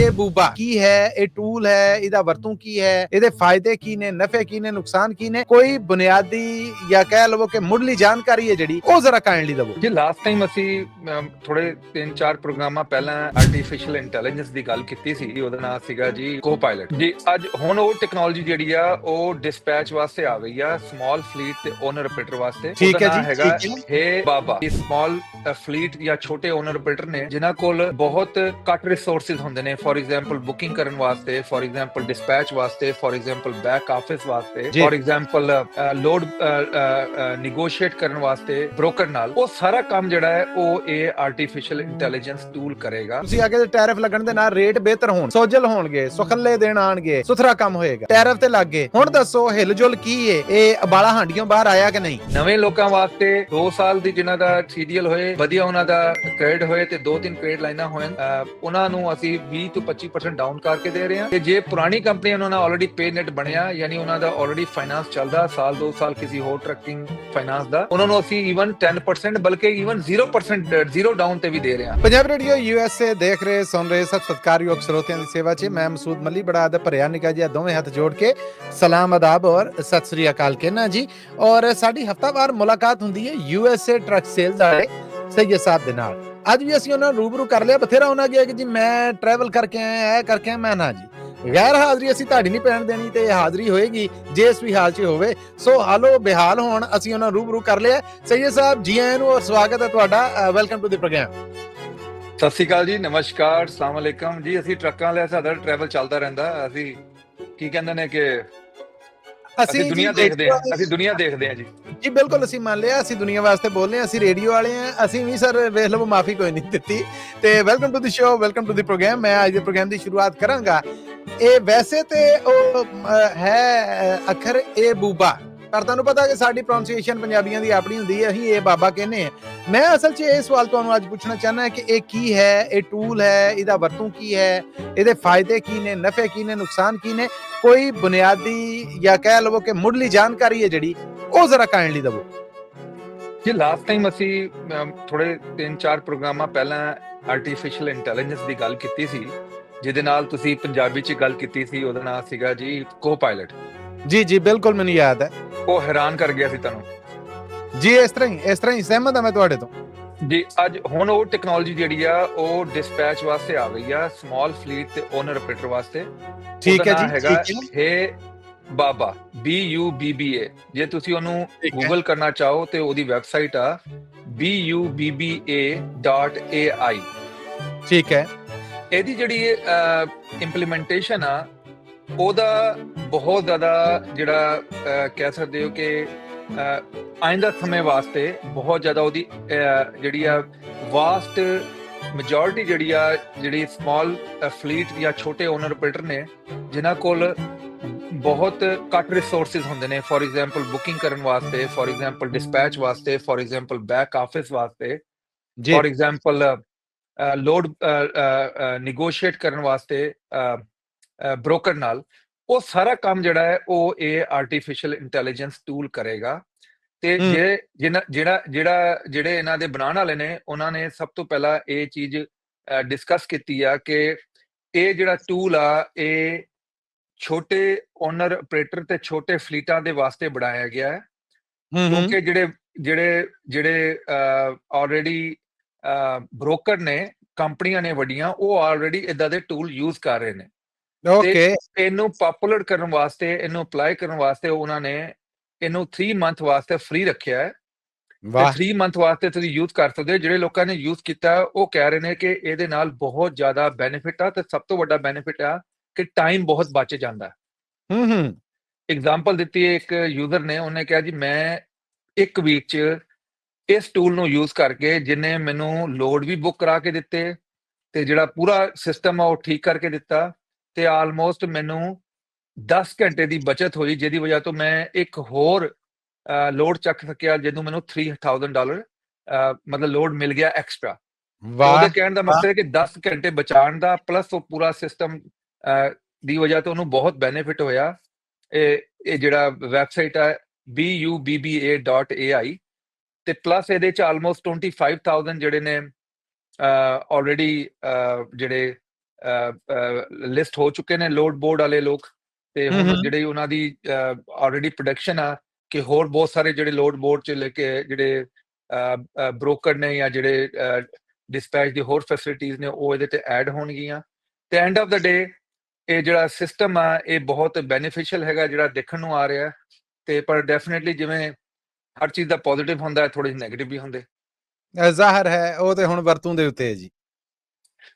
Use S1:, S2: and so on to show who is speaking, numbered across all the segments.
S1: ਇਹ ਬੂਬਾ ਕੀ ਹੈ, ਇਹ ਟੂਲ ਹੈ, ਇਹਦਾ ਵਰਤੋਂ ਕੀ ਹੈ, ਇਹਦੇ ਫਾਇਦੇ ਕੀ ਨੇ, ਨਫੇ ਕੀ ਨੇ, ਨੁਕਸਾਨ ਕੀ ਨੇ, ਕੋਈ ਬੁਨਿਆਦੀ ਜਾਂ ਕਹਿ ਲਵੋ ਕਿ ਮੁੱਢਲੀ ਜਾਣਕਾਰੀ ਹੈ ਜਿਹੜੀ ਉਹ ਜ਼ਰਾ ਕਾਇੰਡਲੀ ਦਵੋ
S2: ਜੀ। ਲਾਸਟ ਟਾਈਮ ਅਸੀਂ ਥੋੜੇ 3-4 ਪ੍ਰੋਗਰਾਮਾਂ ਪਹਿਲਾਂ ਆਰਟੀਫੀਸ਼ੀਅਲ ਇੰਟੈਲੀਜੈਂਸ ਦੀ ਗੱਲ ਕੀਤੀ ਸੀ। ਉਹਦਾ ਨਾਮ ਸੀਗਾ ਜੀ ਕੋ-ਪਾਇਲਟ ਜੀ। ਅੱਜ ਹੁਣ ਉਹ ਟੈਕਨੋਲੋਜੀ ਜਿਹੜੀ ਆ ਉਹ ਡਿਸਪੈਚ ਵਾਸਤੇ ਆ ਗਈ ਆ, ਸਮਾਲ ਫਲੀਟ ਤੇ ਓਨਰ ਆਪਰੇਟਰ ਵਾਸਤੇ।
S1: ਠੀਕ ਹੈ
S2: ਉਹਦਾ ਨਾਮ
S1: ਜੀ,
S2: ਹੈਗਾ
S1: ਠੀਕ ਹੈ।
S2: ਹੇ ਬਾਬਾ। ਇਹ ਸਮਾਲ ਫਲੀਟ ਜਾਂ ਛੋਟੇ ਓਨਰ ਆਪਰੇਟਰ ਨੇ ਜਿਨ੍ਹਾਂ ਕੋਲ ਬਹੁਤ ਘੱਟ ਰਿਸੋਰਸਿਸ ਹੁੰਦੇ ਨੇ। ਫੋਰ ਐਗਜ਼ਾਮਪਲ ਬੁਕਿੰਗ ਕਰਨ ਵਾਸਤੇ, ਫੋਰ ਐਗਜ਼ਾਮਪਲ ਡਿਸਪੈਚ ਵਾਸਤੇ, ਫੋਰ ਐਗਜ਼ਾਮਪਲ ਬੈਕ ਆਫਿਸ ਵਾਸਤੇ, ਫੋਰ ਐਗਜ਼ਾਮਪਲ ਲੋਡ ਨੈਗੋਸ਼ੀਏਟ ਕਰਨ ਵਾਸਤੇ ਬ੍ਰੋਕਰ ਨਾਲ। ਉਹ ਸਾਰਾ ਕੰਮ ਜਿਹੜਾ ਹੈ ਉਹ ਇਹ ਆਰਟੀਫੀਸ਼ੀਅਲ ਇੰਟੈਲੀਜੈਂਸ ਟੂਲ ਕਰੇਗਾ।
S1: ਤੁਸੀਂ ਆਗੇ ਦੇ ਟੈਰਿਫ ਲੱਗਣ ਦੇ ਨਾਲ ਰੇਟ ਬਿਹਤਰ ਹੋਣ, ਸੋਜਲ ਹੋਣਗੇ, ਸੁਖੱਲੇ ਦੇਣ ਆਣਗੇ, ਸੁਥਰਾ ਕੰਮ ਹੋਏਗਾ। ਟੈਰਿਫ ਤੇ ਲੱਗ ਗਏ, ਹੁਣ ਦੱਸੋ ਹਿਲਜੁਲ ਕੀ ਏ? ਇਹ ਅਬਾਲਾ ਹਾਂਡੀਆਂ ਬਾਹਰ ਆਇਆ ਕਿ ਨਹੀਂ?
S2: ਨਵੇਂ ਲੋਕਾਂ ਵਾਸਤੇ 2 ਸਾਲ ਦੀ ਜਿਨ੍ਹਾਂ ਦਾ ਸੀਡੀਐਲ ਹੋਏ, ਵਧੀਆ ਉਹਨਾਂ ਦਾ ਕ੍ਰੈਡਿਟ ਹੋਏ ਤੇ 2-3 ਕ੍ਰੈਡਿਟ ਲਾਈਨਾਂ ਹੋਣ, ਉਹਨਾਂ ਨੂੰ ਅਸੀਂ 20 ਤੋਂ 25% ਡਾਊਨ ਕਰਕੇ ਦੇ ਰਹੇ ਹਾਂ। ਤੇ ਜੇ ਪੁਰਾਣੀ ਕੰਪਨੀ ਉਹਨਾਂ ਨਾਲ ਆਲਰੇਡੀ ਪੇ ਨੈਟ ਬਣਿਆ, ਯਾਨੀ ਉਹਨਾਂ ਦਾ ਆਲਰੇਡੀ ਫਾਈਨਾਂਸ ਚੱਲਦਾ ਸਾਲ 2 ਸਾਲ ਕਿਸੇ ਹੋਰ ਟਰੱਕਿੰਗ ਫਾਈਨਾਂਸ ਦਾ, ਉਹਨਾਂ ਨੂੰ ਅਸੀਂ ਈਵਨ 10% ਬਲਕਿ ਈਵਨ 0% ਜ਼ੀਰੋ ਡਾਊਨ ਤੇ ਵੀ ਦੇ ਰਹੇ ਹਾਂ।
S1: ਪੰਜਾਬ ਰੇਡੀਓ USA ਦੇਖ ਰਹੇ ਸੁਣ ਰਹੇ ਸਭ ਸਤਿਕਾਰਯੋਗ ਸਰੋਤਿਆਂ ਦੀ ਸੇਵਾ 'ਚ ਮੈਂ ਮਸੂਦ ਮੱਲੀ ਬੜਾ ਅਦਬ ਭਰਿਆ ਨਿੱਕਾ ਜਿਹਾ ਦੋਵੇਂ ਹੱਥ ਜੋੜ ਕੇ ਸਲਾਮ ਆਦਾਬ ਔਰ ਸਤਿ ਸ੍ਰੀ ਅਕਾਲ ਕਹਿਣਾ ਜੀ। ਔਰ ਸਾਡੀ ਹਫਤਾਵਾਰ ਮੁਲਾਕਾਤ ਹੁੰਦੀ ਹੈ USA ਟਰੱਕ ਸੇਲਸ ਵਾਲੇ ਸੈਯਦ ਸਾਹਿਬ ਦੇ ਨਾਲ। ਅੱਜ ਵੀ ਅਸੀਂ ਉਹਨਾਂ ਨੂੰ ਰੂਬਰੂ ਕਰ ਲਿਆ। ਬਥੇਰਾ ਉਹਨਾਂ ਗਿਆ ਕਿ ਜੀ ਮੈਂ ਟਰੈਵਲ ਕਰਕੇ ਆਇਆ, ਇਹ ਕਰਕੇ ਆਇਆ। ਮੈਂ ਨਾ ਜੀ, ਗੈਰ ਹਾਜ਼ਰੀ ਅਸੀਂ ਤੁਹਾਡੀ ਨਹੀਂ ਪੈਣ ਦੇਣੀ ਤੇ ਹਾਜ਼ਰੀ ਹੋਏਗੀ ਜੇ ਇਸ ਵੀ ਹਾਲ 'ਚ ਹੋਵੇ। ਸੋ ਹਾਲੋ ਬਿਹਾਲ ਹੋਣ, ਅਸੀਂ ਉਹਨਾਂ ਨੂੰ ਰੂਬਰੂ ਕਰ ਲਿਆ। ਸੈਯਦ ਸਾਹਿਬ ਜੀ ਆਇਆਂ ਨੂੰ ਔਰ ਸਵਾਗਤ ਹੈ ਤੁਹਾਡਾ। Welcome to the programme.
S2: ਸਤਿ ਸ਼੍ਰੀ ਅਕਾਲ ਜੀ, ਨਮਸਕਾਰ, ਸਲਾਮ ਅਲੈਕਮ ਜੀ। ਅਸੀਂ ਟਰੱਕਾਂ ਵਾਲੇ, ਸਾਡਾ ਟਰੈਵਲ ਚੱਲਦਾ ਰਹਿੰਦਾ। ਅਸੀਂ ਕੀ ਕਹਿੰਦੇ ਨੇ ਕਿ ਅਸੀਂ ਦੁਨੀਆ ਦੇਖਦੇ ਹਾਂ, ਅਸੀਂ ਦੁਨੀਆ ਦੇਖਦੇ ਹਾਂ ਜੀ।
S1: ਜੀ ਬਿਲਕੁਲ, ਅਸੀਂ ਮੰਨ ਲਿਆ, ਅਸੀਂ ਦੁਨੀਆ ਵਾਸਤੇ ਬੋਲਦੇ ਹਾਂ, ਅਸੀਂ ਰੇਡੀਓ ਵਾਲੇ ਹਾਂ। ਅਸੀਂ ਵੀ ਸਰ ਵੇਖ ਲਵੋ ਮਾਫੀ ਕੋਈ ਨਹੀਂ ਦਿੱਤੀ। ਤੇ welcome to the show, welcome to the programme. ਮੈਂ ਅੱਜ ਦੇ ਪ੍ਰੋਗਰਾਮ ਦੀ ਸ਼ੁਰੂਆਤ ਕਰਾਂਗਾ। ਇਹ ਵੈਸੇ ਤੇ ਉਹ ਹੈ ਅੱਖਰ ਏ ਬੂਬਾ, ਪਰ ਤੁਹਾਨੂੰ ਪਤਾ ਕਿ ਸਾਡੀ ਪ੍ਰੋਨਾਂਸੀਏਸ਼ਨ ਪੰਜਾਬੀਆਂ ਦੀ ਆਪਣੀ ਹੁੰਦੀ ਹੈ, ਅਸੀਂ ਇਹ ਬਾਬਾ ਕਹਿੰਦੇ ਹਾਂ। ਮੈਂ ਅਸਲ 'ਚ ਇਹ ਸਵਾਲ ਤੁਹਾਨੂੰ ਅੱਜ ਪੁੱਛਣਾ ਚਾਹੁੰਦਾ ਕਿ ਇਹ ਕੀ ਹੈ, ਇਹ ਟੂਲ ਹੈ, ਇਹਦਾ ਵਰਤੋਂ ਕੀ ਹੈ, ਇਹਦੇ ਫਾਇਦੇ ਕੀ ਨੇ, ਨਫੇ ਕੀ ਨੇ, ਨੁਕਸਾਨ ਕੀ ਨੇ, ਕੋਈ ਬੁਨਿਆਦੀ ਜਾਂ ਕਹਿ ਲਵੋ ਕਿ ਮੁੱਢਲੀ ਜਾਣਕਾਰੀ ਹੈ ਜਿਹੜੀ ਉਹ ਜ਼ਰਾ ਕਾਇੰਡਲੀ ਦਵੋ
S2: ਜੀ। ਲਾਸਟ ਟਾਈਮ ਅਸੀਂ ਥੋੜੇ 3-4 ਪ੍ਰੋਗਰਾਮਾਂ ਪਹਿਲਾਂ ਆਰਟੀਫੀਸ਼ੀਅਲ ਇੰਟੈਲੀਜੈਂਸ ਦੀ ਗੱਲ ਕੀਤੀ ਸੀ, ਜਿਹਦੇ ਨਾਲ ਤੁਸੀਂ ਪੰਜਾਬੀ 'ਚ ਗੱਲ ਕੀਤੀ ਸੀ। ਉਹਦਾ ਨਾਮ ਸੀਗਾ ਜੀ ਕੋ-ਪਾਇਲਟ।
S1: ਜੀ ਜੀ ਬਿਲਕੁਲ, ਮੈਨੂੰ ਯਾਦ ਹੈ।
S2: ਉਹ ਹੈਰਾਨ ਕਰ ਗਿਆ ਸੀ ਤੁਹਾਨੂੰ
S1: ਜੀ। ਇਸ ਤਰ੍ਹਾਂ ਹੀ ਸਹਿਮਤ ਹਾਂ ਮੈਂ ਤੁਹਾਡੇ ਤੋਂ
S2: ਜੀ। ਅੱਜ ਹੁਣ ਉਹ ਟੈਕਨੋਲੋਜੀ ਜਿਹੜੀ ਆ ਉਹ ਡਿਸਪੈਚ ਵਾਸਤੇ ਆ ਗਈ ਆ, ਸਮਾਲ ਫਲੀਟ ਤੇ ਓਨਰ ਆਪਰੇਟਰ ਵਾਸਤੇ।
S1: ਠੀਕ ਹੈ ਜੀ,
S2: ਹੈਗਾ ਹੇ ਬਾਬਾ, BUBBA। ਜੇ ਤੁਸੀਂ ਉਹਨੂੰ ਗੂਗਲ ਕਰਨਾ ਚਾਹੋ ਤੇ ਉਹਦੀ ਵੈਬਸਾਈਟ ਆ BUBBA.ai।
S1: ਠੀਕ ਹੈ।
S2: ਇਹਦੀ ਜਿਹੜੀ ਇੰਪਲੀਮੈਂਟੇਸ਼ਨ ਆ ਉਹਦਾ ਬਹੁਤ ਜ਼ਿਆਦਾ ਜਿਹੜਾ ਕਹਿ ਸਕਦੇ ਹੋ ਕਿ ਆਇੰਦਾ ਸਮੇਂ ਵਾਸਤੇ ਬਹੁਤ ਜ਼ਿਆਦਾ ਉਹਦੀ ਜਿਹੜੀ ਆ ਵਾਸਟ ਮੈਜੋਰਿਟੀ ਜਿਹੜੀ ਸਮਾਲ ਫਲੀਟ ਜਾਂ ਛੋਟੇ ਓਨਰ ਆਪਰੇਟਰ ਨੇ ਜਿਨ੍ਹਾਂ ਕੋਲ ਬਹੁਤ ਘੱਟ ਰਿਸੋਰਸਿਸ ਹੁੰਦੇ ਨੇ। ਫੋਰ ਐਗਜ਼ਾਮਪਲ ਬੁਕਿੰਗ ਕਰਨ ਵਾਸਤੇ, ਫੋਰ ਐਗਜ਼ਾਮਪਲ ਡਿਸਪੈਚ ਵਾਸਤੇ, ਫੋਰ ਐਗਜ਼ਾਮਪਲ ਬੈਕ ਆਫਿਸ ਵਾਸਤੇ, ਫੋਰ ਐਗਜ਼ਾਮਪਲ ਲੋਡ ਨੈਗੋਸ਼ੀਏਟ ਕਰਨ ਵਾਸਤੇ ਬ੍ਰੋਕਰ ਨਾਲ। ਉਹ ਸਾਰਾ ਕੰਮ ਜਿਹੜਾ ਹੈ ਉਹ ਇਹ ਆਰਟੀਫੀਸ਼ੀਅਲ ਇੰਟੈਲੀਜੈਂਸ ਟੂਲ ਕਰੇਗਾ। ਤੇ ਜਿਹੜੇ ਇਹਨਾਂ ਦੇ ਬਣਾਉਣ ਵਾਲੇ ਨੇ ਉਹਨਾਂ ਨੇ ਸਭ ਤੋਂ ਪਹਿਲਾਂ ਇਹ ਚੀਜ਼ ਡਿਸਕਸ ਕੀਤੀ ਆ ਕਿ ਇਹ ਜਿਹੜਾ ਟੂਲ ਆ ਇਹ ਛੋਟੇ ਓਨਰ ਆਪਰੇਟਰ ਤੇ ਛੋਟੇ ਫਲੀਟਾਂ ਦੇ ਵਾਸਤੇ ਬਣਾਇਆ ਗਿਆ ਹੈ, ਕਿਉਂਕਿ ਜਿਹੜੇ ਆਲਰੇਡੀ ਬ੍ਰੋਕਰ ਨੇ, ਕੰਪਨੀਆਂ ਨੇ ਵੱਡੀਆਂ, ਉਹ ਆਲਰੇਡੀ ਇਦਾਂ ਦੇ ਟੂਲ ਯੂਜ਼ ਕਰ ਰਹੇ ਨੇ। ਇਹਨੂੰ ਪਪੂਲਰ ਕਰਨ ਵਾਸਤੇ, ਇਹਨੂੰ ਅਪਲਾਈ ਕਰਨ ਵਾਸਤੇ ਉਹਨਾਂ ਨੇ ਇਹਨੂੰ 3 ਮੰਥ ਵਾਸਤੇ ਫ੍ਰੀ ਰੱਖਿਆ ਹੈ। ਤੇ 3 ਮੰਥ ਵਾਸਤੇ ਤੁਸੀਂ ਯੂਜ਼ ਕਰ ਸਕਦੇ ਹੋ। ਜਿਹੜੇ ਲੋਕਾਂ ਨੇ ਯੂਜ਼ ਕੀਤਾ ਉਹ ਕਹਿ ਰਹੇ ਨੇ ਕਿ ਇਹਦੇ ਨਾਲ ਬਹੁਤ ਜ਼ਿਆਦਾ ਬੈਨੀਫਿਟ ਆ, ਤੇ ਸਭ ਤੋਂ ਵੱਡਾ ਬੈਨੀਫਿਟ ਆ ਕਿ ਟਾਈਮ ਬਹੁਤ ਬਚ ਜਾਂਦਾ। ਐਗਜ਼ਾਮਪਲ ਦਿੱਤੀ ਇੱਕ ਯੂਜ਼ਰ ਨੇ, ਉਹਨੇ ਕਿਹਾ ਜੀ ਮੈਂ 1 ਵੀਕ 'ਚ ਇਸ ਟੂਲ ਨੂੰ ਯੂਜ਼ ਕਰਕੇ ਜਿਹਨੇ ਮੈਨੂੰ ਲੋਡ ਵੀ ਬੁੱਕ ਕਰਾ ਕੇ ਦਿੱਤੇ ਤੇ ਜਿਹੜਾ ਪੂਰਾ ਸਿਸਟਮ ਆ ਉਹ ਠੀਕ ਕਰਕੇ ਦਿੱਤਾ, ਤੇ ਆਲਮੋਸਟ ਮੈਨੂੰ 10 ਘੰਟੇ ਦੀ ਬਚਤ ਹੋਈ, ਜਿਹਦੀ ਵਜ੍ਹਾ ਤੋਂ ਮੈਂ ਇੱਕ ਹੋਰ ਲੋਡ ਚੱਕ ਸਕਿਆ, ਜਿਹਨੂੰ ਮੈਨੂੰ $3000 ਮਤਲਬ ਲੋਡ ਮਿਲ ਗਿਆ ਐਕਸਟਰਾ। ਉਹਦੇ ਕਹਿਣ ਦਾ ਮਤਲਬ ਹੈ ਕਿ 10 ਘੰਟੇ ਬਚਾਉਣ ਦਾ ਪਲੱਸ ਉਹ ਪੂਰਾ ਸਿਸਟਮ ਦੀ ਵਜ੍ਹਾ ਤੋਂ ਉਹਨੂੰ ਬਹੁਤ ਬੈਨੀਫਿਟ ਹੋਇਆ। ਇਹ ਜਿਹੜਾ ਵੈਬਸਾਈਟ ਹੈ BUBBA.ai, ਤੇ ਪਲੱਸ ਇਹਦੇ 'ਚ ਆਲਮੋਸਟ 25000 ਜਿਹੜੇ ਨੇ ਆਲਰੇਡੀ ਜਿਹੜੇ ਲਿਸਟ ਹੋ ਚੁੱਕੇ ਨੇ ਲੋਡ ਬੋਰਡ ਵਾਲੇ ਲੋਕ, ਤੇ
S1: ਹੂੰ
S2: ਹੁਣ
S1: ਹੂੰ
S2: ਜਿਹੜੀ ਉਹਨਾਂ ਦੀ ਆਲਰੇਡੀ ਪ੍ਰੋਡਕਸ਼ਨ ਆ ਕਿ ਹੋਰ ਬਹੁਤ ਸਾਰੇ ਜਿਹੜੇ ਲੋਡ ਬੋਰਡ 'ਚ ਲੈ ਕੇ ਜਿਹੜੇ ਬ੍ਰੋਕਰ ਨੇ ਜਾਂ ਜਿਹੜੇ ਡਿਸਪੈਚ ਦੀ ਹੋਰ ਫੈਸਿਲਿਟੀਜ਼ ਨੇ ਉਹ ਇਹਦੇ ਤੇ ਐਡ ਹੋਣਗੀਆਂ। ਤੇ ਐਂਡ ਆਫ ਦਾ ਡੇ ਇਹ ਜਿਹੜਾ ਸਿਸਟਮ ਆ ਇਹ ਬਹੁਤ ਬੈਨੀਫੀਸ਼ੀਅਲ ਹੈਗਾ ਜਿਹੜਾ ਦੇਖਣ ਨੂੰ ਆ ਰਿਹਾ। ਤੇ ਪਰ ਡੈਫੀਨਿਟਲੀ ਜਿਵੇਂ ਹਰ ਚੀਜ਼ ਦਾ ਪੋਜ਼ਿਟਿਵ ਹੁੰਦਾ, ਥੋੜੇ ਜਿਹੇ ਨੈਗੇਟਿਵ ਵੀ ਹੁੰਦੇ।
S1: ਜ਼ਾਹਰ ਹੈ ਉਹ ਤੇ ਹੁਣ ਵਰਤੋਂ ਦੇ ਉੱਤੇ ਹੈ ਜੀ।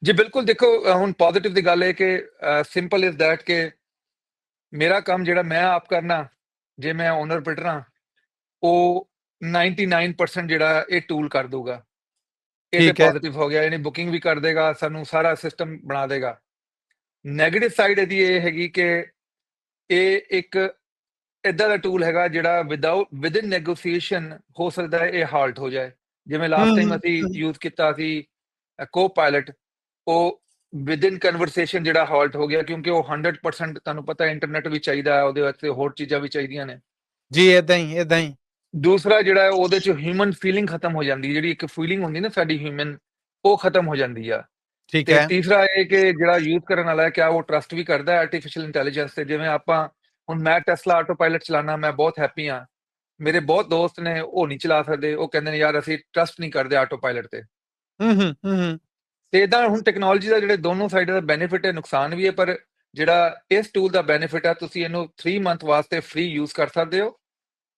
S2: ਜੀ ਬਿਲਕੁਲ, ਦੇਖੋ ਹੁਣ ਪੋਜ਼ਿਟਿਵ ਦੀ ਗੱਲ ਇਹ ਕਿ ਸਿੰਪਲ ਇਜ਼ ਦੈਟ ਕਿ ਮੇਰਾ ਕੰਮ ਜਿਹੜਾ ਮੈਂ ਆਪ ਕਰਨਾ, ਜੇ ਮੈਂ ਓਨਰ ਬਿਲਡਰ ਹਾਂ, ਉਹ 99% ਜਿਹੜਾ ਇਹ ਟੂਲ ਕਰ ਦੂਗਾ। ਇਹ ਤੇ
S1: ਠੀਕ ਹੈ।
S2: ਪੋਜ਼ਿਟਿਵ ਹੋ ਗਿਆ, ਇਹਨੇ ਬੁਕਿੰਗ ਵੀ ਕਰ ਦੇਗਾ, ਸਾਨੂੰ ਸਾਰਾ ਸਿਸਟਮ ਬਣਾ ਦੇਗਾ। ਨੈਗੇਟਿਵ ਸਾਈਡ ਇਹਦੀ ਇਹ ਹੈਗੀ ਕਿ ਇਹ ਇੱਕ ਇਦਾਂ ਦਾ ਟੂਲ ਹੈਗਾ ਜਿਹੜਾ ਵਿਦਿਨ ਨੈਗੋਸੀਏਸ਼ਨ ਹੋ ਸਕਦਾ ਹੈ ਇਹ ਹਾਲਟ ਹੋ ਜਾਏ। ਜਿਵੇਂ ਲਾਸਟ ਟਾਈਮ ਅਸੀਂ ਯੂਜ਼ ਕੀਤਾ ਸੀ ਕੋ-ਪਾਇਲਟ, ਉਹ ਵਿਦਿਨ ਕਨਵਰਸੇਸ਼ਨ ਜਿਹੜਾ ਹਾਲਟ ਹੋ ਗਿਆ, ਕਿਉਂਕਿ ਉਹ 100% ਤੁਹਾਨੂੰ ਪਤਾ ਇੰਟਰਨੈਟ ਵੀ ਚਾਹੀਦਾ ਹੈ, ਉਹਦੇ ਵਾਸਤੇ ਹੋਰ ਚੀਜ਼ਾਂ ਵੀ ਚਾਹੀਦੀਆਂ ਨੇ
S1: ਜੀ। ਇਦਾਂ ਹੀ
S2: ਦੂਸਰਾ ਜਿਹੜਾ ਹੈ ਉਹਦੇ 'ਚ ਹਿਊਮਨ ਫੀਲਿੰਗ ਖਤਮ ਹੋ ਜਾਂਦੀ ਹੈ, ਜਿਹੜੀ ਇੱਕ ਫੀਲਿੰਗ ਹੁੰਦੀ ਨਾ ਸਾਡੀ ਹਿਊਮਨ, ਉਹ ਖਤਮ ਹੋ ਜਾਂਦੀ ਆ।
S1: ਠੀਕ
S2: ਤੇ
S1: ਹੈ।
S2: ਤੀਸਰਾ ਇਹ ਕਿ ਜਿਹੜਾ ਯੂਜ਼ ਕਰਨ ਵਾਲਾ ਹੈ ਕਿਆ ਉਹ ਟਰਸਟ ਵੀ ਕਰਦਾ ਹੈ ਆਰਟੀਫਿਸ਼ੀਅਲ ਇੰਟੈਲੀਜੈਂਸ ਤੇ। ਜਿਵੇਂ ਆਪਾਂ ਹੁਣ ਮੈਂ ਟੈਸਲਾ ਆਟੋ ਪਾਇਲਟ ਚਲਾਉਣਾ, ਮੈਂ ਬਹੁਤ ਹੈਪੀ ਹਾਂ। ਮੇਰੇ ਬਹੁਤ ਦੋਸਤ ਨੇ ਉਹ ਨਹੀਂ ਚਲਾ ਸਕਦੇ, ਉਹ ਕਹਿੰਦੇ ਨੇ ਯਾਰ ਅਸੀਂ ਟਰਸਟ ਨਹੀਂ ਕਰਦੇ ਆਟੋ ਪਾਇਲਟ ਤੇ।
S1: ਹੂੰ
S2: ਤੇ ਇਦਾਂ ਹੁਣ ਟੈਕਨੋਲੋਜੀ ਦਾ ਜਿਹੜੇ ਦੋਨੋਂ ਸਾਈਡਾਂ ਦਾ ਬੈਨੀਫਿਟ ਹੈ, ਨੁਕਸਾਨ ਵੀ ਹੈ। ਪਰ ਜਿਹੜਾ ਇਸ ਟੂਲ ਦਾ ਬੈਨੀਫਿਟ ਹੈ, ਤੁਸੀਂ ਇਹਨੂੰ 3 ਮੰਥ ਵਾਸਤੇ ਫ੍ਰੀ ਯੂਜ਼ ਕਰ ਸਕਦੇ ਹੋ।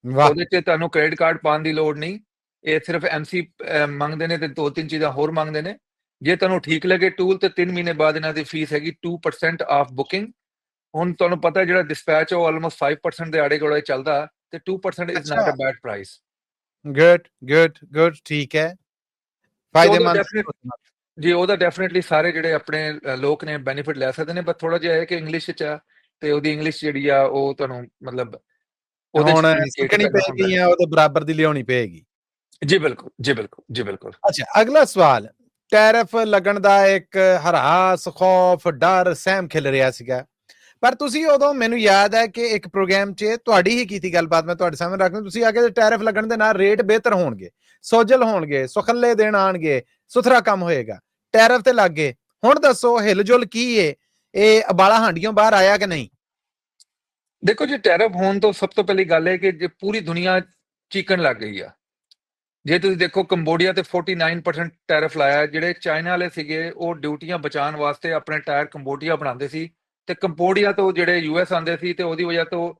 S1: ਵਾਹ।
S2: ਉਹਦੇ 'ਚ ਤੁਹਾਨੂੰ ਕ੍ਰੈਡਿਟ ਕਾਰਡ ਪਾਉਣ ਦੀ ਲੋੜ ਨਹੀਂ, ਇਹ ਸਿਰਫ MC ਮੰਗਦੇ ਨੇ ਤੇ 2-3 ਚੀਜ਼ਾਂ ਹੋਰ ਮੰਗਦੇ ਨੇ। ਜੇ ਤੁਹਾਨੂੰ ਠੀਕ ਲੱਗੇ ਟੂਲ ਤੇ 3 ਮਹੀਨੇ ਬਾਅਦ ਇਹਨਾਂ ਦੀ ਫੀਸ ਹੈਗੀ 2% ਆਫ ਬੁਕਿੰਗ। ਹੁਣ ਤੁਹਾਨੂੰ ਪਤਾ ਜਿਹੜਾ ਡਿਸਪੈਚ ਉਹ ਆਲਮੋਸਟ 5% ਦੇ ਆੜੇ ਗੋੜੇ ਚੱਲਦਾ, ਤੇ 2% ਇਜ਼ ਨਾਟ
S1: ਅੱਛਾ।
S2: ਅ ਬੈਡ ਪ੍ਰਾਈਸ।
S1: ਗੁੱਡ ਠੀਕ ਹੈ।
S2: ਤੇ ਉਹਦਾ
S1: ਫਾਇਦੇਮੰਦ।
S2: ਜੀ ਉਹਦਾ ਡੈਫੀਨਿਟਲੀ ਸਾਰੇ ਜਿਹੜੇ ਆਪਣੇ ਲੋਕ ਨੇ ਬੈਨੀਫਿਟ ਲੈ ਸਕਦੇ ਨੇ। ਪਰ ਥੋੜਾ ਜਿਹਾ ਹੈ ਕਿ ਇੰਗਲਿਸ਼ 'ਚ ਆ, ਤੇ ਉਹਦੀ ਇੰਗਲਿਸ਼ ਜਿਹੜੀ ਆ ਉਹ ਤੁਹਾਨੂੰ ਮਤਲਬ ਉਹਦੇ 'ਚ
S1: ਹੁਣ
S2: ਕਮਿਊਨੀਕੇਟ
S1: ਸਿੱਖਣੀ
S2: ਕਰਨਾ ਹੁੰਦਾ।
S1: ਪਏਗੀ ਜਾਂ ਉਹਦੇ ਬਰਾਬਰ ਦੀ ਲਿਆਉਣੀ ਪਏਗੀ।
S2: ਜੀ ਬਿਲਕੁਲ, ਜੀ ਬਿਲਕੁਲ, ਜੀ ਬਿਲਕੁਲ।
S1: ਅੱਛਾ, ਅਗਲਾ ਸਵਾਲ। ਟੈਰਿਫ ਲੱਗਣ ਦਾ ਇੱਕ ਹਰਾਸ, ਖੌਫ, ਡਰ, ਸਹਿਮ ਖਿਲ ਰਿਹਾ ਸੀਗਾ, ਪਰ ਤੁਸੀਂ ਉਦੋਂ ਮੈਨੂੰ ਯਾਦ ਹੈ ਕਿ ਇੱਕ ਪ੍ਰੋਗਰਾਮ 'ਚ ਤੁਹਾਡੀ ਹੀ ਕੀਤੀ ਗੱਲਬਾਤ, ਮੈਂ ਤੁਹਾਡੇ ਸਾਹਮਣੇ ਰੱਖਦਾ। ਤੁਸੀਂ ਆ ਕੇ ਟੈਰਿਫ ਲੱਗਣ ਦੇ ਨਾਲ ਰੇਟ ਬਿਹਤਰ ਹੋਣਗੇ, ਸੋਜਲ ਹੋਣਗੇ, ਸੁਖੱਲੇ ਦਿਨ ਆਣਗੇ, ਸੁਥਰਾ ਕੰਮ ਹੋਏਗਾ। ਟੈਰਿਫ ਤੇ ਲੱਗ ਗਏ, ਹੁਣ ਦੱਸੋ ਹਿਲਜੁਲ ਕੀ ਏ? ਇਹ ਅਬਾਲਾ ਹਾਂਡੀਆਂ ਬਾਹਰ ਆਇਆ ਕਿ ਨਹੀਂ?
S2: ਦੇਖੋ ਜੀ, ਟੈਰਿਫ ਹੋਣ ਤੋਂ ਸਭ ਤੋਂ ਪਹਿਲੀ ਗੱਲ ਹੈ ਕਿ ਜੇ ਪੂਰੀ ਦੁਨੀਆ ਚੀਕਣ ਲੱਗ ਗਈ ਆ। ਜੇ ਤੁਸੀਂ ਦੇਖੋ ਕੰਬੋਡੀਆ ਤੇ 49% ਟੈਰਿਫ ਲਾਇਆ। ਜਿਹੜੇ ਚਾਈਨਾ ਵਾਲੇ ਸੀਗੇ ਉਹ ਡਿਊਟੀਆਂ ਬਚਾਉਣ ਵਾਸਤੇ ਆਪਣੇ ਟਾਇਰ ਕੰਬੋਡੀਆ ਬਣਾਉਂਦੇ ਸੀ, ਤੇ ਕੰਬੋਡੀਆ ਤੋਂ ਜਿਹੜੇ US ਆਉਂਦੇ ਸੀ, ਤੇ ਉਹਦੀ ਵਜ੍ਹਾ ਤੋਂ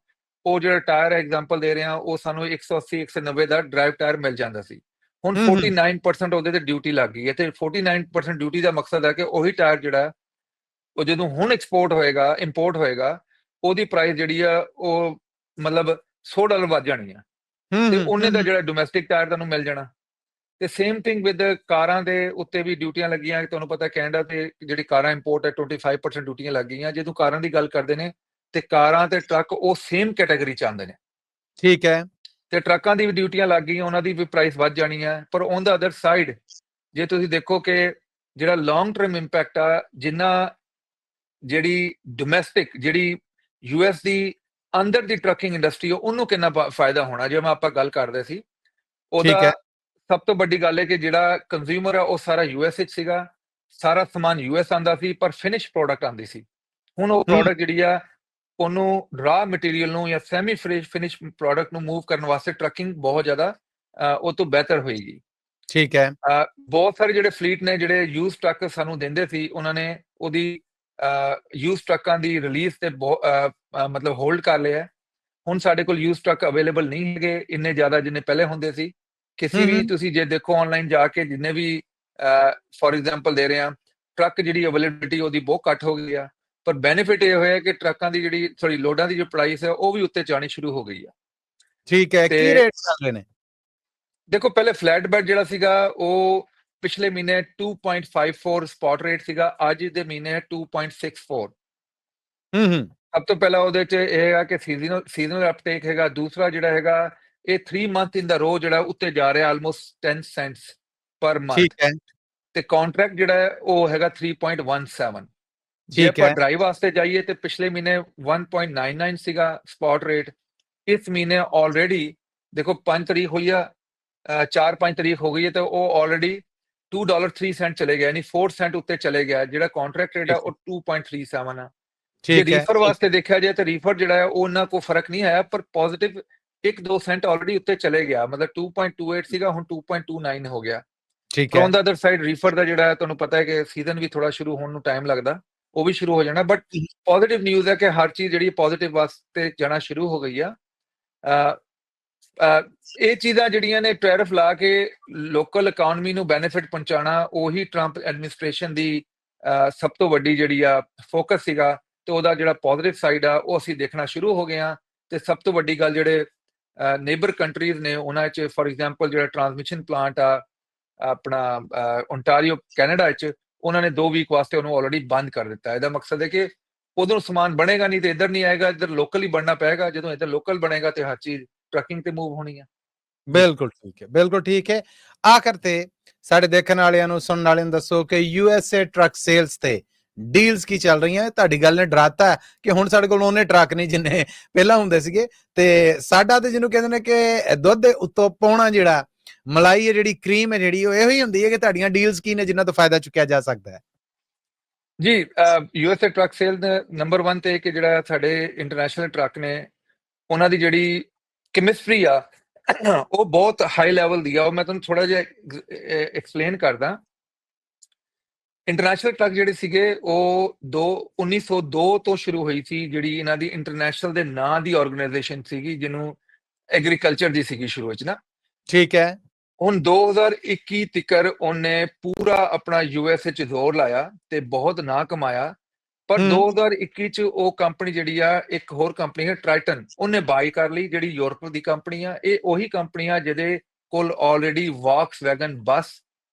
S2: ਉਹ ਜਿਹੜਾ ਟਾਇਰ ਐਗਜ਼ਾਮਪਲ ਦੇ ਰਹੇ ਆ ਉਹ ਸਾਨੂੰ 180 190 ਦਾ ਡਰਾਈਵ ਟਾਇਰ ਮਿਲ ਜਾਂਦਾ ਸੀ। ਹੁਣ 49% ਉਹਦੇ ਤੇ ਡਿਊਟੀ ਲੱਗ ਗਈ ਹੈ, ਤੇ 49% ਡਿਊਟੀ ਦਾ ਮਕਸਦ ਹੈ ਕਿ ਉਹੀ ਟਾਇਰ ਜਿਹੜਾ ਉਹ ਜਦੋਂ ਹੁਣ ਇੰਪੋਰਟ ਹੋਏਗਾ, ਉਹਦੀ ਪ੍ਰਾਈਸ ਜਿਹੜੀ ਆ ਉਹ ਮਤਲਬ $100 ਵੱਧ ਜਾਣੀ ਆ, ਤੇ ਉਹਨੇ ਦਾ ਜਿਹੜਾ ਡੋਮੈਸਟਿਕ ਟਾਇਰ ਤੁਹਾਨੂੰ ਮਿਲ ਜਾਣਾ। ਤੇ ਸੇਮ ਥਿੰਗ ਵਿਦ ਕਾਰਾਂ ਦੇ ਉੱਤੇ ਵੀ ਡਿਊਟੀਆਂ ਲੱਗੀਆਂ। ਤੁਹਾਨੂੰ ਪਤਾ ਕੈਨੇਡਾ ਤੇ ਜਿਹੜੀ ਕਾਰਾਂ ਇੰਪੋਰਟ ਹੈ 25% ਡਿਊਟੀਆਂ ਲੱਗ ਗਈਆਂ। ਜਦੋਂ ਕਾਰਾਂ ਦੀ ਗੱਲ ਕਰਦੇ ਨੇ ਤੇ ਕਾਰਾਂ ਤੇ ਟਰੱਕ ਉਹ ਸੇਮ ਕੈਟਾਗਰੀ ਚ ਆਉਂਦੇ ਨੇ।
S1: ਠੀਕ ਹੈ।
S2: ਤੇ ਟਰੱਕਾਂ ਦੀ ਵੀ ਡਿਊਟੀਆਂ ਲੱਗ ਗਈਆਂ, ਉਹਨਾਂ ਦੀ ਵੀ ਪ੍ਰਾਈਸ ਵੱਧ ਜਾਣੀ ਹੈ। ਪਰ ਔਨ ਦਾ ਅਦਰ ਸਾਈਡ ਜੇ ਤੁਸੀਂ ਦੇਖੋ ਕਿ ਜਿਹੜਾ ਲੌਂਗ ਟਰਮ ਇੰਪੈਕਟ ਆ, ਜਿੰਨਾ ਜਿਹੜੀ ਡੋਮੈਸਟਿਕ ਜਿਹੜੀ US ਦੀ ਅੰਦਰ ਦੀ ਟਰੱਕਿੰਗ ਇੰਡਸਟਰੀ ਉਹਨੂੰ ਕਿੰਨਾ ਫਾਇਦਾ ਹੋਣਾ, ਜਿਵੇਂ ਆਪਾਂ ਗੱਲ ਕਰਦੇ ਸੀ,
S1: ਠੀਕ ਹੈ।
S2: ਉਹਦਾ ਸਭ ਤੋਂ ਵੱਡੀ ਗੱਲ ਹੈ ਕਿ ਜਿਹੜਾ ਕੰਜ਼ਿਊਮਰ ਆ ਉਹ ਸਾਰਾ US ਵਿੱਚ ਸੀਗਾ, ਸਾਰਾ ਸਮਾਨ US ਆਉਂਦਾ ਸੀ, ਪਰ ਫਿਨਿਸ਼ ਪ੍ਰੋਡਕਟ ਆਉਂਦੀ ਸੀ। ਹੁਣ ਉਹ ਪ੍ਰੋਡਕਟ ਜਿਹੜੀ ਆ ਉਹਨੂੰ ਰਾ ਮਟੀਰੀਅਲ ਨੂੰ ਜਾਂ ਸੈਮੀ ਫਿਨਿਸ਼ ਪ੍ਰੋਡਕਟ ਨੂੰ ਮੂਵ ਕਰਨ ਵਾਸਤੇ ਟਰੱਕਿੰਗ ਬਹੁਤ ਜ਼ਿਆਦਾ ਉਹ ਤੋਂ ਬਿਹਤਰ ਹੋਏਗੀ।
S1: ਠੀਕ ਹੈ।
S2: ਬਹੁਤ ਸਾਰੇ ਜਿਹੜੇ ਫਲੀਟ ਨੇ ਜਿਹੜੇ ਯੂਜ਼ ਟਰੱਕ ਸਾਨੂੰ ਦਿੰਦੇ ਸੀ, ਉਹਨਾਂ ਨੇ ਉਹਦੀ ਯੂਜ਼ ਟਰੱਕਾਂ ਦੀ ਰਿਲੀਜ਼ ਤੇ ਮਤਲਬ ਹੋਲਡ ਕਰ ਲਿਆ। ਹੁਣ ਸਾਡੇ ਕੋਲ ਯੂਜ਼ ਟਰੱਕ ਅਵੇਲੇਬਲ ਨਹੀਂ ਹੈਗੇ ਇੰਨੇ ਜ਼ਿਆਦਾ ਜਿੰਨੇ ਪਹਿਲੇ ਹੁੰਦੇ ਸੀ। ਕਿਸੇ ਵੀ ਤੁਸੀਂ ਜੇ ਦੇਖੋ ਆਨਲਾਈਨ ਜਾ ਕੇ ਜਿੰਨੇ ਵੀ ਫੋਰ ਐਗਜ਼ਾਮਪਲ ਦੇ ਰਹੇ ਆ ਟਰੱਕ, ਜਿਹੜੀ ਅਵੇਲੇਬਿਲਿਟੀ ਉਹਦੀ ਬਹੁਤ ਘੱਟ ਹੋ ਗਈ ਆ। ਪਰ ਬੈਨੀਫਿਟ ਇਹ ਹੋਇਆ ਕਿ ਟਰੱਕਾਂ ਦੀ ਜਿਹੜੀ ਲੋਡਾਂ ਦੀ ਜੋ ਪ੍ਰਾਈਸ ਹੈ ਉਹ ਵੀ ਉੱਤੇ ਜਾਣੀ ਸ਼ੁਰੂ ਹੋ ਗਈ ਆ।
S1: ਠੀਕ ਹੈ। ਕੀ ਰੇਟ ਚੱਲ ਰਹੇ ਨੇ?
S2: ਦੇਖੋ ਪਹਿਲੇ ਫਲੈਟ ਬੈਡ ਜਿਹੜਾ ਸੀਗਾ ਉਹ ਪਿਛਲੇ ਮਹੀਨੇ 2.54 ਸਪੌਟ ਰੇਟ ਸੀਗਾ, ਅੱਜ ਦੇ ਮਹੀਨੇ 2.64। ਸਭ ਤੋਂ ਪਹਿਲਾਂ ਉਹਦੇ 'ਚ ਇਹ ਹੈਗਾ ਕਿ ਸੀਜ਼ਨਲ ਅਪਟੇਕ ਹੈਗਾ। ਦੂਸਰਾ ਜਿਹੜਾ ਹੈਗਾ ਇਹ 3 ਮੰਥ ਇਨ ਦਾ ਰੋ ਜਿਹੜਾ ਉੱਤੇ ਜਾ ਰਿਹਾ ਆਲਮੋਸਟ 10 ਸੈਂਟਸ ਪਰ ਮੰਥ।
S1: ਠੀਕ ਹੈ।
S2: ਤੇ ਕੰਟਰੈਕਟ ਜਿਹੜਾ ਹੈ ਉਹ ਹੈਗਾ 3.17। ਜੇ
S1: ਠੀਕ
S2: ਆਪਾਂ
S1: ਹੈ।
S2: ਡਰਾਈਵ ਵਾਸਤੇ ਜਾਈਏ ਤੇ ਪਿਛਲੇ ਮਹੀਨੇ 1.99 ਸੀਗਾ ਸਪੌਟ ਰੇਟ। ਇਸ ਮਹੀਨੇ ਆਲਰੇਡੀ ਦੇਖੋ 5 ਤਰੀਕ ਹੋਈ ਆ, 4-5 ਤਰੀਕ ਹੋ ਗਈ ਹੈ, ਤੇ ਉਹ ਆਲਰੇਡੀ $2.03 ਚਲੇ ਗਿਆ, ਯਾਨੀ 4 ਸੈਂਟ ਉੱਤੇ ਚਲੇ ਗਿਆ। ਜਿਹੜਾ ਕੰਟਰੈਕਟ ਰੇਟ ਆ ਉਹ 2.37 ਆ। ਜੇ
S1: ਠੀਕ ਹੈ
S2: ਰੀਫਰ ਵਾਸਤੇ ਦੇਖਿਆ ਜਾਏ ਤਾਂ ਰੀਫਰ ਜਿਹੜਾ ਹੈ ਉਹ ਉਹਨਾਂ ਕੋਈ ਫਰਕ ਨਹੀਂ ਆਇਆ, ਪਰ ਪੋਜ਼ਿਟਿਵ 1-2 ਸੈਂਟ ਆਲਰੇਡੀ ਉੱਤੇ ਚਲੇ ਗਿਆ। ਮਤਲਬ 2.28 ਸੀਗਾ, ਹੁਣ 2.29 ਹੋ ਗਿਆ।
S1: ਠੀਕ ਹੈ
S2: from the other side refer ਦਾ ਜਿਹੜਾ ਤੁਹਾਨੂੰ ਪਤਾ ਹੈ ਕਿ ਸੀਜ਼ਨ ਵੀ ਥੋੜਾ ਸ਼ੁਰੂ ਹੋਣ ਨੂੰ ਟਾਈਮ ਲੱਗਦਾ, ਉਹ ਵੀ ਸ਼ੁਰੂ ਹੋ ਜਾਣਾ। ਬਟ ਪੋਜ਼ਿਟਿਵ ਨਿਊਜ਼ ਹੈ ਕਿ ਹਰ ਚੀਜ਼ ਜਿਹੜੀ ਪੋਜ਼ਿਟਿਵ ਵਾਸਤੇ ਜਾਣਾ ਸ਼ੁਰੂ ਹੋ ਗਈ ਆ। ਇਹ ਚੀਜ਼ਾਂ ਜਿਹੜੀਆਂ ਨੇ ਟੈਰਿਫ ਲਾ ਕੇ ਲੋਕਲ ਇਕਨੋਮੀ ਨੂੰ ਬੈਨੀਫਿਟ ਪਹੁੰਚਾਉਣਾ, ਉਹੀ ਟਰੰਪ ਐਡਮਿਨਿਸਟ੍ਰੇਸ਼ਨ ਦੀ ਸਭ ਤੋਂ ਵੱਡੀ ਜਿਹੜੀ ਆ ਫੋਕਸ ਸੀਗਾ। ਤੇ ਉਹਦਾ ਜਿਹੜਾ ਪੋਜ਼ਿਟਿਵ ਸਾਈਡ ਆ ਉਹ ਅਸੀਂ ਦੇਖਣਾ ਸ਼ੁਰੂ ਹੋ ਗਏ ਆ। ਤੇ ਸਭ ਤੋਂ ਵੱਡੀ ਗੱਲ ਜਿਹੜੇ ਨੇਬਰ ਕੰਟਰੀਜ਼ ਨੇ ਉਹਨਾਂ 'ਚ ਫॉर ਐਗਜ਼ਾਮਪਲ ਜਿਹੜਾ ਟਰਾਂਸਮਿਸ਼ਨ ਪਲਾਂਟ ਆ ਆਪਣਾ ਓਨਟਾਰੀਓ ਕੈਨੇਡਾ 'ਚ, ਉਹਨਾਂ ਨੇ 2 ਵੀਕ ਵਾਸਤੇ ਉਹਨੂੰ ਆਲਰੇਡੀ ਬੰਦ ਕਰ ਦਿੱਤਾ। ਇਹਦਾ ਮਕਸਦ ਹੈ ਕਿ ਉਧਰੋਂ ਸਮਾਨ ਬਣੇਗਾ ਨਹੀਂ ਤੇ ਇੱਧਰ ਨਹੀਂ ਆਏਗਾ, ਇੱਧਰ ਲੋਕਲ ਹੀ ਬਣਨਾ ਪਏਗਾ। ਜਦੋਂ ਇੱਧਰ ਲੋਕਲ ਬਣੇਗਾ ਤੇ ਹਰ ਚੀਜ਼ ਟਰੱਕਿੰਗ ਤੇ ਮੂਵ ਹੋਣੀ ਆ।
S1: ਬਿਲਕੁਲ ਠੀਕ ਹੈ, ਬਿਲਕੁਲ ਠੀਕ ਹੈ। ਆਖਰ ਤੇ ਸਾਡੇ ਦੇਖਣ ਵਾਲਿਆਂ ਨੂੰ, ਸੁਣਨ ਵਾਲਿਆਂ ਨੂੰ ਦੱਸੋ ਕਿ USA ਟਰੱਕ ਸੇਲਸ ਤੇ ਡੀਲਸ ਕੀ ਚੱਲ ਰਹੀਆਂ। ਤੁਹਾਡੀ ਗੱਲ ਨੇ ਡਰਾਤਾ ਕਿ ਹੁਣ ਸਾਡੇ ਕੋਲ ਉਹਨੇ ਟਰੱਕ ਨਹੀਂ ਜਿੰਨੇ ਪਹਿਲਾਂ ਹੁੰਦੇ ਸੀਗੇ, ਤੇ ਸਾਡਾ ਤੇ ਜਿਹਨੂੰ ਕਹਿੰਦੇ ਨੇ ਕਿ ਦੁੱਧ ਦੇ ਉੱਤੋਂ ਪਾਉਣਾ, ਜਿਹੜਾ ਮਲਾਈ ਹੈ, ਜਿਹੜੀ ਕਰੀਮ ਹੈ, ਜਿਹੜੀ ਉਹ ਇਹੋ ਹੀ ਹੁੰਦੀ ਹੈ ਕਿ ਤੁਹਾਡੀਆਂ ਡੀਲਸ ਕੀ ਨੇ ਜਿਨ੍ਹਾਂ ਤੋਂ ਫਾਇਦਾ ਚੁੱਕਿਆ ਜਾ ਸਕਦਾ ਹੈ।
S2: ਜੀ USA ਟਰੱਕ ਸੇਲ ਦੇ ਨੰਬਰ 1 ਤੇ ਕਿ ਜਿਹੜਾ ਸਾਡੇ ਇੰਟਰਨੈਸ਼ਨਲ ਟਰੱਕ ਨੇ ਉਹਨਾਂ ਦੀ ਜਿਹੜੀ ਕੈਮਿਸਟਰੀ ਆ ਉਹ ਬਹੁਤ ਹਾਈ ਲੈਵਲ ਦੀ ਆ। ਉਹ ਮੈਂ ਤੁਹਾਨੂੰ ਥੋੜਾ ਜਿਹਾ ਐਕਸਪਲੇਨ ਕਰਦਾ। ਇੰਟਰਨੈਸ਼ਨਲ ਟਰੱਕ ਜਿਹੜੇ ਸੀਗੇ ਉਹ 1902 ਤੋਂ ਸ਼ੁਰੂ ਹੋਈ ਸੀ, ਜਿਹੜੀ ਇਹਨਾਂ ਦੀ ਇੰਟਰਨੈਸ਼ਨਲ ਦੇ ਨਾਂ ਦੀ ਆਰਗੇਨਾਈਜੇਸ਼ਨ ਸੀਗੀ, ਜਿਹਨੂੰ ਐਗਰੀਕਲਚਰ ਦੀ ਸੀਗੀ ਸ਼ੁਰੂ ਵਿੱਚ ਨਾ।
S1: ਠੀਕ ਹੈ।
S2: ਹੁਣ 2021 ਤੱਕਰ ਉਹਨੇ ਪੂਰਾ ਆਪਣਾ USA 'ਚ ਜ਼ੋਰ ਲਾਇਆ ਤੇ ਬਹੁਤ ਨਾਂ ਕਮਾਇਆ। ਪਰ 2021 'ਚ ਉਹ ਕੰਪਨੀ ਜਿਹੜੀ ਆ, ਇੱਕ ਹੋਰ ਕੰਪਨੀ ਹੈ ਟ੍ਰਾਈਟਨ, ਉਹਨੇ ਬਾਈ ਕਰ ਲਈ, ਜਿਹੜੀ ਯੂਰਪ ਦੀ ਕੰਪਨੀ ਆ। ਇਹ ਉਹੀ ਕੰਪਨੀ ਆ ਜਿਹਦੇ ਕੋਲ ਆਲਰੇਡੀ ਵੌਕਸਵੈਗਨ ਬੱਸ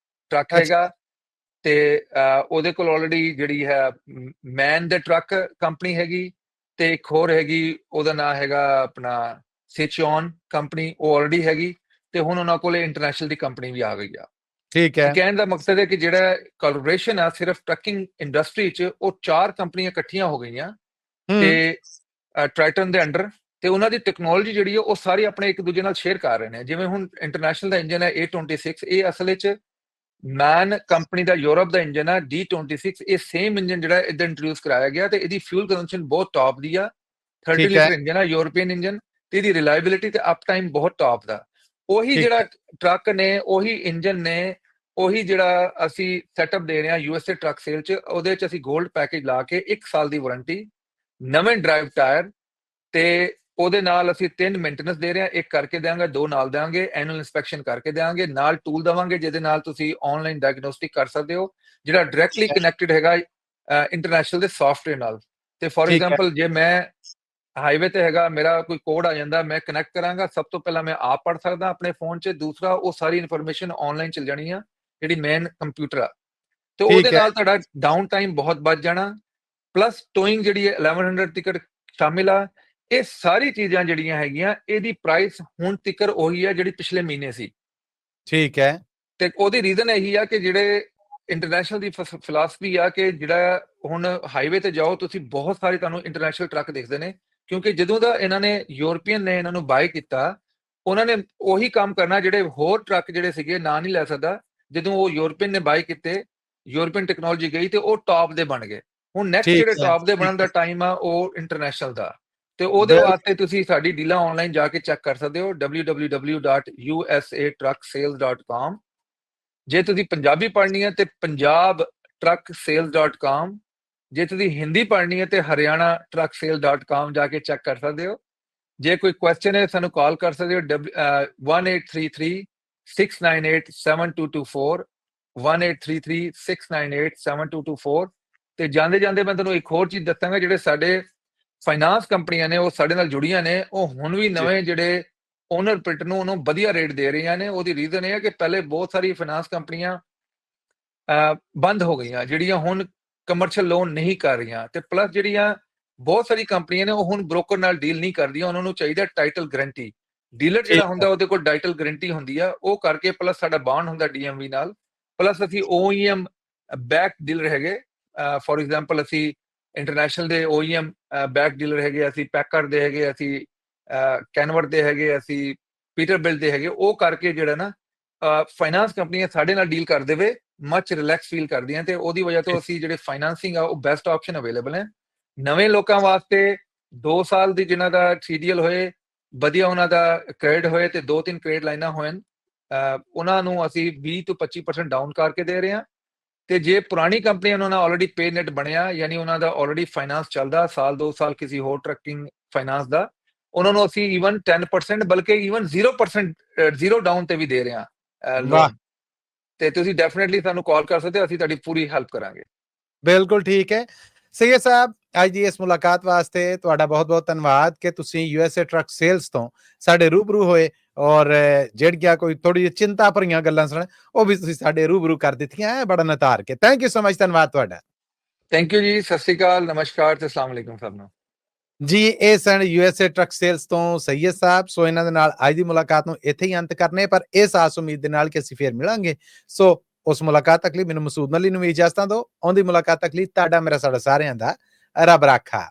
S2: ਟਰੱਕ ਹੈਗਾ, ਤੇ ਉਹਦੇ ਕੋਲ ਆਲਰੇਡੀ ਜਿਹੜੀ ਹੈ ਮੈਨ ਦੇ ਟਰੱਕ ਕੰਪਨੀ ਹੈਗੀ, ਤੇ ਇੱਕ ਹੋਰ ਹੈਗੀ ਉਹਦਾ ਨਾਂ ਹੈਗਾ ਆਪਣਾ ਸਿਚੋਨ ਕੰਪਨੀ, ਉਹ ਆਲਰੇਡੀ ਹੈਗੀ। ਤੇ ਹੁਣ ਉਹਨਾਂ ਕੋਲ ਇੰਟਰਨੈਸ਼ਨਲ ਦੀ ਕੰਪਨੀ ਵੀ ਆ ਗਈ ਆ।
S1: ਠੀਕ ਹੈ।
S2: ਕਹਿਣ ਦਾ ਮਕਸਦ ਹੈ ਕਿ ਜਿਹੜਾ ਕੋਲੈਬੋਰੇਸ਼ਨ ਆ ਸਿਰਫ ਟਰੱਕਿੰਗ ਇੰਡਸਟਰੀ 'ਚ, ਉਹ 4 ਕੰਪਨੀਆਂ ਇਕੱਠੀਆਂ ਹੋ ਗਈਆਂ ਤੇ ਟ੍ਰਾਈਟਨ ਦੇ ਅੰਡਰ, ਤੇ ਉਹਨਾਂ ਦੀ ਟੈਕਨੋਲੋਜੀ ਜਿਹੜੀ ਹੈ ਉਹ ਸਾਰੇ ਆਪਣੇ ਇੱਕ ਦੂਜੇ ਨਾਲ ਸ਼ੇਅਰ ਕਰ ਰਹੇ ਨੇ। ਜਿਵੇਂ ਹੁਣ ਇੰਟਰਨੈਸ਼ਨਲ ਦਾ ਇੰਜਨ ਹੈ A26, ਇਹ ਅਸਲ ਵਿੱਚ ਮੈਨ ਕੰਪਨੀ ਦਾ ਯੂਰਪ ਦਾ ਇੰਜਨ ਆ D26। ਇਹ ਸੇਮ ਇੰਜਨ ਜਿਹੜਾ ਇੱਧਰ ਇੰਟਰੋਡਿਊਸ ਕਰਾਇਆ ਗਿਆ, ਤੇ ਇਹਦੀ ਫਿਊਲ ਕੰਜ਼ੰਪਸ਼ਨ ਬਹੁਤ ਟਾਪ ਦੀ ਆ। 30 ਲੀਟਰ ਇੰਜਨ ਆ, ਯੂਰਪੀਅਨ ਇੰਜਨ, ਤੇ ਇਹਦੀ ਰਿਲਾਇਬਿਲਿਟੀ ਤੇ ਅਪ ਟਾਈਮ ਬਹੁਤ ਟਾਪ ਦਾ। ਉਹੀ ਜਿਹੜਾ ਟਰੱਕ ਨੇ, ਉਹੀ ਇੰਜਨ ਨੇ, ਉਹੀ ਜਿਹੜਾ ਅਸੀਂ ਸੈਟਅਪ ਦੇ ਰਹੇ ਹਾਂ USA ਟਰੱਕ ਸੇਲ 'ਚ, ਉਹਦੇ 'ਚ ਅਸੀਂ 골ਡ ਪੈਕੇਜ ਲਾ ਕੇ 1 ਸਾਲ ਦੀ ਵਾਰੰਟੀ, ਨਵੇਂ ਡਰਾਈਵ ਟਾਇਰ, ਤੇ ਉਹਦੇ ਨਾਲ ਅਸੀਂ 3 ਮੇਨਟੇਨੈਂਸ ਦੇ ਰਹੇ ਹਾਂ। 1 ਕਰਕੇ ਦੇਵਾਂਗੇ, 2 ਨਾਲ ਦੇਵਾਂਗੇ, ਐਨੂਅਲ ਇਨਸਪੈਕਸ਼ਨ ਕਰਕੇ ਦੇਵਾਂਗੇ, ਨਾਲ ਟੂਲ ਦੇਵਾਂਗੇ ਜਿਹਦੇ ਨਾਲ ਤੁਸੀਂ ਆਨਲਾਈਨ ਡਾਇਗਨੋਸਟਿਕ ਕਰ ਸਕਦੇ ਹੋ, ਜਿਹੜਾ ਡਾਇਰੈਕਟਲੀ ਕਨੈਕਟਡ ਹੈਗਾ ਇੰਟਰਨੈਸ਼ਨਲ ਦੇ ਸੌਫਟਵੇਅਰ ਨਾਲ। ਤੇ ਫॉर ਐਗਜ਼ਾਮਪਲ ਜੇ ਮੈਂ ਹਾਈਵੇ ਤੇ ਹੈਗਾ, ਮੇਰਾ ਕੋਈ ਕੋਡ ਆ ਜਾਂਦਾ, ਮੈਂ ਕਨੈਕਟ ਕਰਾਂਗਾ, ਸਭ ਤੋਂ ਪਹਿਲਾਂ ਮੈਂ ਆਪ ਪੜ ਸਕਦਾ ਆਪਣੇ ਫੋਨ 'ਚ, ਦੂਸਰਾ ਉਹ ਸਾਰੀ ਇਨਫੋਰਮੇਸ਼ਨ ਆਨਲਾਈਨ ਚੱਲ ਜਾਣੀ ਆ ਜਿਹੜੀ ਮੇਨ ਕੰਪਿਊਟਰ ਆ, ਤੇ ਉਹਦੇ ਨਾਲ ਤੁਹਾਡਾ ਡਾਊਨ ਟਾਈਮ ਬਹੁਤ ਬਚ ਜਾਣਾ। ਪਲੱਸ ਟੋਇੰਗ ਜਿਹੜੀ ਹੈ 1100 ਟਿਕਟ ਸ਼ਾਮਿਲ ਆ। ਇਹ ਸਾਰੀ ਚੀਜ਼ਾਂ ਜਿਹੜੀਆਂ ਹੈਗੀਆਂ, ਇਹਦੀ ਪ੍ਰਾਈਸ ਹੁਣ ਤੱਕਰ ਉਹੀ ਹੈ ਜਿਹੜੀ ਪਿਛਲੇ ਮਹੀਨੇ ਸੀ।
S1: ਠੀਕ ਹੈ।
S2: ਤੇ ਉਹਦੀ ਰੀਜ਼ਨ ਇਹੀ ਆ ਕਿ ਜਿਹੜੇ ਇੰਟਰਨੈਸ਼ਨਲ ਦੀ ਫਿਲਾਸਫੀ ਆ ਕਿ ਜਿਹੜਾ ਹੁਣ ਹਾਈਵੇ ਤੇ ਜਾਓ ਤੁਸੀਂ, ਬਹੁਤ ਸਾਰੇ ਤੁਹਾਨੂੰ ਇੰਟਰਨੈਸ਼ਨਲ ਟਰੱਕ ਦਿਖਦੇ ਨੇ, ਕਿਉਂਕਿ ਜਦੋਂ ਦਾ ਇਹਨਾਂ ਨੇ ਯੂਰਪੀਅਨ ਨੇ ਇਹਨਾਂ ਨੂੰ ਬਾਈ ਕੀਤਾ, ਉਹਨਾਂ ਨੇ ਉਹੀ ਕੰਮ ਕਰਨਾ ਜਿਹੜੇ ਹੋਰ ਟਰੱਕ ਜਿਹੜੇ ਸੀਗੇ, ਨਾਂ ਨਹੀਂ ਲੈ ਸਕਦਾ, ਜਦੋਂ ਉਹ ਯੂਰਪੀਅਨ ਨੇ ਬਾਈ ਕੀਤੇ, ਯੂਰਪੀਅਨ ਟੈਕਨੋਲੋਜੀ ਗਈ ਤੇ ਉਹ ਟਾਪ ਦੇ ਬਣ ਗਏ। ਹੁਣ ਨੈਕਸਟ ਜਿਹੜੇ ਟਾਪ ਦੇ ਬਣਨ ਦਾ ਟਾਈਮ ਆ ਉਹ ਇੰਟਰਨੈਸ਼ਨਲ ਦਾ, ਤੇ ਉਹਦੇ ਵਾਸਤੇ ਤੁਸੀਂ ਸਾਡੀ ਡੀਲਾਂ ਆਨਲਾਈਨ ਜਾ ਕੇ ਚੈੱਕ ਕਰ ਸਕਦੇ ਹੋ, www.usatrucksales.com। ਜੇ ਤੁਸੀਂ ਪੰਜਾਬੀ ਪੜ੍ਹਨੀ ਹੈ ਤੇ punjabtrucksales.com, ਜੇ ਤੁਸੀਂ ਹਿੰਦੀ ਪੜ੍ਹਨੀ ਹੈ ਤੇ haryanaTrucksales.com ਜਾ ਕੇ ਚੈੱਕ ਕਰ ਸਕਦੇ ਹੋ। ਜੇ ਕੋਈ ਕੁਐਸਚਨ ਹੈ ਸਾਨੂੰ ਕਾਲ ਕਰ ਸਕਦੇ ਹੋ 1833-698-7224, 1833-698-7224। ਤੇ ਜਾਂਦੇ ਜਾਂਦੇ ਮੈਂ ਤੁਹਾਨੂੰ ਇੱਕ ਹੋਰ ਚੀਜ਼ ਦੱਸਾਂਗਾ, ਜਿਹੜੇ ਸਾਡੇ ਫਾਈਨਾਂਸ ਕੰਪਨੀਆਂ ਨੇ ਉਹ ਸਾਡੇ ਨਾਲ ਜੁੜੀਆਂ ਨੇ, ਉਹ ਹੁਣ ਵੀ ਨਵੇਂ ਜਿਹੜੇ ਓਨਰ ਪ੍ਰਿੰਟ ਨੂੰ ਉਹਨੂੰ ਵਧੀਆ ਰੇਟ ਦੇ ਰਹੀਆਂ ਨੇ। ਉਹਦੀ ਰੀਜ਼ਨ ਇਹ ਹੈ ਕਿ ਪਹਿਲੇ ਬਹੁਤ ਸਾਰੀ ਫਾਈਨਾਂਸ ਕੰਪਨੀਆਂ ਬੰਦ ਹੋ ਗਈਆਂ, ਜਿਹੜੀਆਂ ਹੁਣ ਕਮਰਸ਼ੀਅਲ ਲੋਨ ਨਹੀਂ ਕਰ ਰਹੀਆਂ, ਤੇ ਪਲੱਸ ਜਿਹੜੀਆਂ ਬਹੁਤ ਸਾਰੀ ਕੰਪਨੀਆਂ ਨੇ ਉਹ ਹੁਣ ਬ੍ਰੋਕਰ ਨਾਲ ਡੀਲ ਨਹੀਂ ਕਰਦੀਆਂ, ਉਹਨਾਂ ਨੂੰ ਚਾਹੀਦਾ ਟਾਈਟਲ ਗਰੰਟੀ। ਡੀਲਰ ਜਿਹੜਾ ਹੁੰਦਾ ਉਹਦੇ ਕੋਲ ਟਾਈਟਲ ਗਰੰਟੀ ਹੁੰਦੀ ਆ, ਉਹ ਕਰਕੇ ਪਲੱਸ ਸਾਡਾ ਬਾਂਡ ਹੁੰਦਾ DMV ਨਾਲ, ਪਲੱਸ ਅਸੀਂ OEM ਬੈਕ ਡੀਲਰ ਹੈਗੇ। ਫॉर ਐਗਜ਼ਾਮਪਲ ਅਸੀਂ ਇੰਟਰਨੈਸ਼ਨਲ ਦੇ OEM ਬੈਕ ਡੀਲਰ ਹੈਗੇ, ਅਸੀਂ ਪੈਕਰ ਦੇ ਹੈਗੇ, ਅਸੀਂ ਕੈਨਵਰ ਦੇ ਹੈਗੇ, ਅਸੀਂ ਪੀਟਰਬਿਲਟ ਦੇ ਹੈਗੇ। ਉਹ ਕਰਕੇ ਜਿਹੜਾ ਨਾ ਫਾਈਨਾਂਸ ਕੰਪਨੀਆਂ ਸਾਡੇ ਨਾਲ ਡੀਲ ਕਰ ਦੇਵੇ ਮਚ ਰਿਲੈਕਸ ਫੀਲ ਕਰਦੀਆਂ ਤੇ ਉਹਦੀ ਵਜ੍ਹਾ ਤੋਂ ਅਸੀਂ ਜਿਹੜੇ ਫਾਈਨਾਂਸਿੰਗ ਆ ਉਹ ਬੈਸਟ ਆਪਸ਼ਨ ਅਵੇਲੇਬਲ ਹੈ ਨਵੇਂ ਲੋਕਾਂ ਵਾਸਤੇ 2 ਸਾਲ ਦੀ ਜਿਨ੍ਹਾਂ ਦਾ ਸੀਡੀਐਲ ਹੋਏ ਵਧੀਆ ਉਹਨਾਂ ਦਾ ਕ੍ਰੈਡਿਟ ਹੋਏ ਤੇ 2-3 ਕ੍ਰੈਡਿਟ ਲਾਈਨਾਂ ਹੋਣ ਉਹਨਾਂ ਨੂੰ ਅਸੀਂ 20 ਤੋਂ 25% ਡਾਊਨ ਕਰਕੇ ਦੇ ਰਹੇ ਹਾਂ ਤੇ ਜੇ ਪੁਰਾਣੀ ਕੰਪਨੀ ਉਹਨਾਂ ਨਾਲ ਆਲਰੇਡੀ ਪੇ ਨੈਟ ਬਣਿਆ ਯਾਨੀ ਉਹਨਾਂ ਦਾ ਆਲਰੇਡੀ ਫਾਈਨਾਂਸ ਚੱਲਦਾ ਸਾਲ 2 ਸਾਲ ਕਿਸੇ ਹੋਰ ਟਰੱਕਿੰਗ ਫਾਈਨਾਂਸ ਦਾ ਉਹਨਾਂ ਨੂੰ ਅਸੀਂ ਈਵਨ 10% ਬਲਕਿ ਈਵਨ 0% ਜ਼ੀਰੋ ਡਾਊਨ ਤੇ ਵੀ ਦੇ ਰਹੇ ਹਾਂ ਲੋਨ ਤੇ ਤੁਸੀਂ ਡੈਫੀਨਿਟਲੀ ਸਾਨੂੰ ਕਾਲ ਕਰ ਸਕਦੇ ਹੋ ਅਸੀਂ ਤੁਹਾਡੀ ਪੂਰੀ ਹੈਲਪ ਕਰਾਂਗੇ
S1: ਬਿਲਕੁਲ ਠੀਕ ਹੈ ਸਈਦ ਸਾਹਿਬ ਅੱਜ ਦੀ ਇਸ ਮੁਲਾਕਾਤ ਵਾਸਤੇ ਤੁਹਾਡਾ ਬਹੁਤ-ਬਹੁਤ ਧੰਨਵਾਦ ਕਿ ਤੁਸੀਂ USA ਟਰੱਕ ਸੇਲਸ ਤੋਂ ਸਾਡੇ ਰੂਬਰੂ ਹੋਏ ਔਰ ਜਿਹੜੀਆਂ ਕੋਈ ਥੋੜੀ ਜਿਹੀ ਚਿੰਤਾ ਭਰੀਆਂ ਗੱਲਾਂ ਸਨ ਉਹ ਵੀ ਤੁਸੀਂ ਸਾਡੇ ਰੂਬਰੂ ਕਰ ਦਿੱਤੀਆਂ ਬੜਾ ਨਤਾਰ ਕੇ ਥੈਂਕ ਯੂ ਸੋ ਮਚ ਧੰਨਵਾਦ ਤੁਹਾਡਾ
S2: ਥੈਂਕ ਯੂ ਜੀ ਸਤਿ ਸ਼੍ਰੀ ਅਕਾਲ ਨਮਸਕਾਰ ਤੇ ਅਸਲਾਮ ਅਲੈਕੁਮ ਸਭ ਨੂੰ
S1: ਜੀ ਇਹ ਸਨ USA ਟਰੱਕ ਸੇਲਸ ਤੋਂ ਸਈਦ ਸਾਹਿਬ ਸੋ ਇਹਨਾਂ ਦੇ ਨਾਲ ਅੱਜ ਦੀ ਮੁਲਾਕਾਤ ਨੂੰ ਇੱਥੇ ਹੀ ਅੰਤ ਕਰਨੇ ਪਰ ਇਸ ਆਸ ਉਮੀਦ ਦੇ ਨਾਲ ਕਿ ਅਸੀਂ ਫੇਰ ਮਿਲਾਂਗੇ ਸੋ ਉਸ ਮੁਲਾਕਾਤ ਤੱਕ ਲਈ ਮੈਨੂੰ ਮਸੂਦ ਮਲੀ ਨੂੰ ਵੀ ਇਜਾਜ਼ਤਾਂ ਦਿਓ ਆਉਂਦੀ ਮੁਲਾਕਾਤ ਤੱਕ ਲਈ ਤੁਹਾਡਾ ਮੇਰਾ ਸਾਡਾ ਸਾਰਿਆਂ ਦਾ ਰੱਬ ਰਾਖਾ